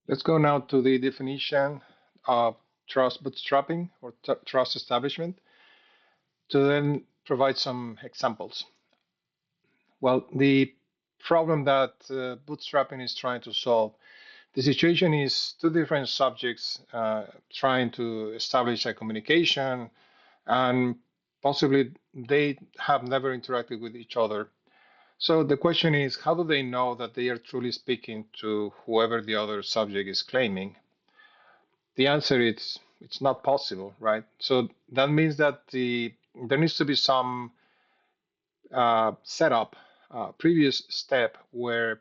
Let's go now to the definition of trust bootstrapping or trust establishment to then provide some examples. Well, the problem that bootstrapping is trying to solve, the situation is two different subjects trying to establish a communication, and possibly they have never interacted with each other. So the question is, how do they know that they are truly speaking to whoever the other subject is claiming? The answer is it's not possible, right? So that means that there needs to be some setup, previous step where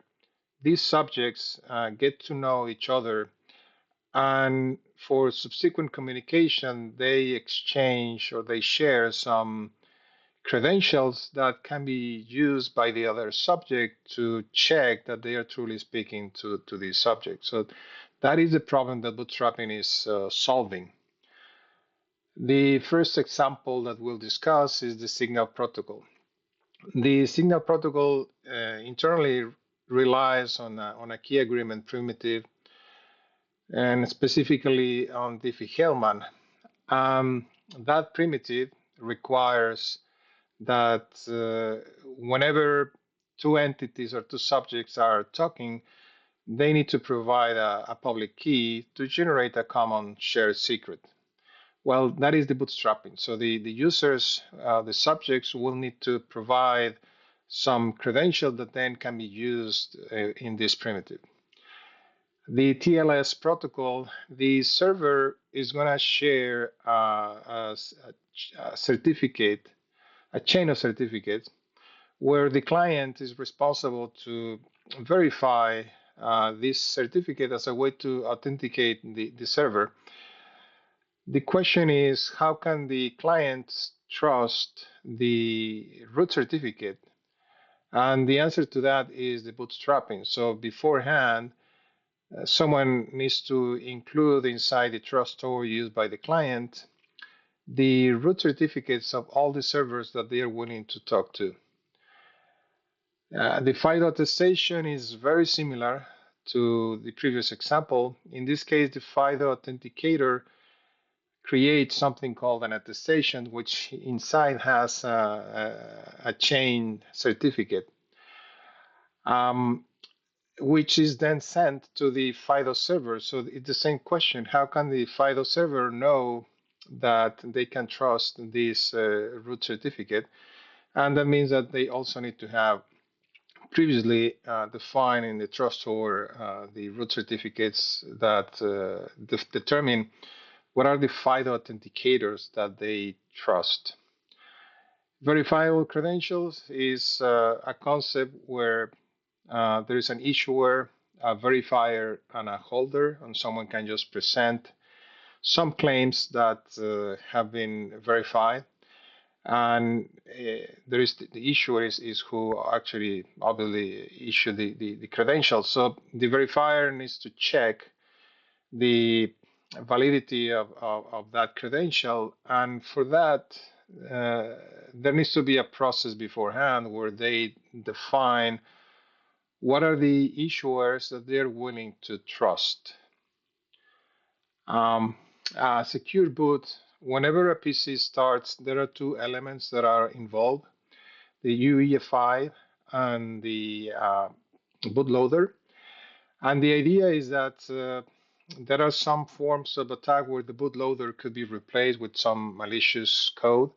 these subjects get to know each other, and for subsequent communication, they exchange or they share some credentials that can be used by the other subject to check that they are truly speaking to the subject. So that is the problem that bootstrapping is solving. The first example that we'll discuss is the Signal protocol. The Signal protocol internally relies on a key agreement primitive, and specifically on Diffie-Hellman. That primitive requires that whenever two entities or two subjects are talking, they need to provide a public key to generate a common shared secret. Well, that is the bootstrapping. So the users, the subjects, will need to provide some credential that then can be used in this primitive. The TLS protocol, the server is going to share a certificate, a chain of certificates, where the client is responsible to verify this certificate as a way to authenticate the server. The question is, how can the client trust the root certificate? And the answer to that is the bootstrapping. So beforehand, someone needs to include inside the trust store used by the client the root certificates of all the servers that they are willing to talk to. The FIDO attestation is very similar to the previous example. In this case, the FIDO authenticator create something called an attestation, which inside has a chain certificate, which is then sent to the FIDO server. So it's the same question. How can the FIDO server know that they can trust this root certificate? And that means that they also need to have previously defined in the trust store the root certificates that determine what are the FIDO authenticators that they trust. Verifiable credentials is a concept where there is an issuer, a verifier, and a holder, and someone can just present some claims that have been verified. And there is the issuer is who actually obviously issue the credentials. So the verifier needs to check the validity of that credential. And for that, there needs to be a process beforehand where they define what are the issuers that they're willing to trust. Secure boot, whenever a PC starts, there are two elements that are involved, the UEFI and the bootloader. And the idea is that there are some forms of attack where the bootloader could be replaced with some malicious code.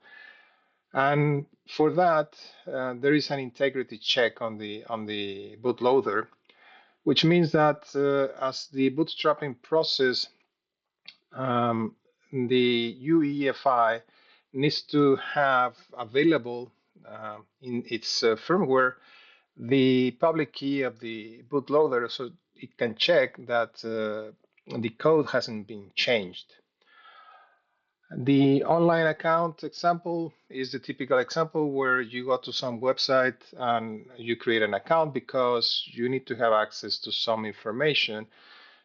And for that, there is an integrity check on the bootloader, which means that as the bootstrapping process, the UEFI needs to have available in its firmware the public key of the bootloader so it can check that the code hasn't been changed. The online account example is the typical example where you go to some website and you create an account because you need to have access to some information.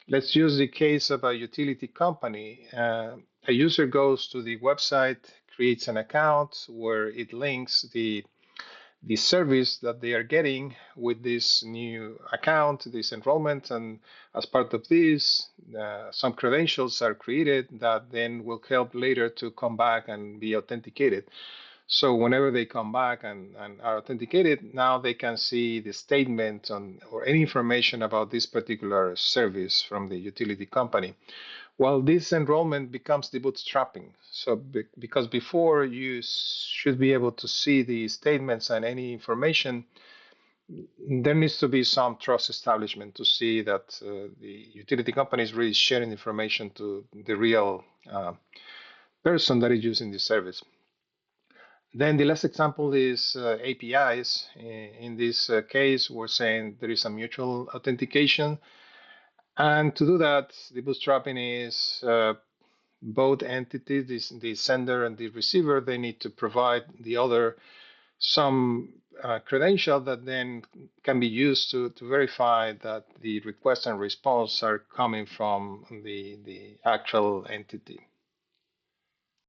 Let's use the case of a utility company. A user goes to the website, creates an account where it links the the service that they are getting with this new account, this enrollment. And as part of this, some credentials are created that then will help later to come back and be authenticated. So whenever they come back and are authenticated, now they can see the statement on or any information about this particular service from the utility company. Well, this enrollment becomes the bootstrapping. So because before you should be able to see the statements and any information, there needs to be some trust establishment to see that the utility company is really sharing information to the real person that is using the service. Then the last example is APIs. In this case, we're saying there is a mutual authentication. And to do that, the bootstrapping is both entities, the sender and the receiver, they need to provide the other some credential that then can be used to verify that the request and response are coming from the actual entity.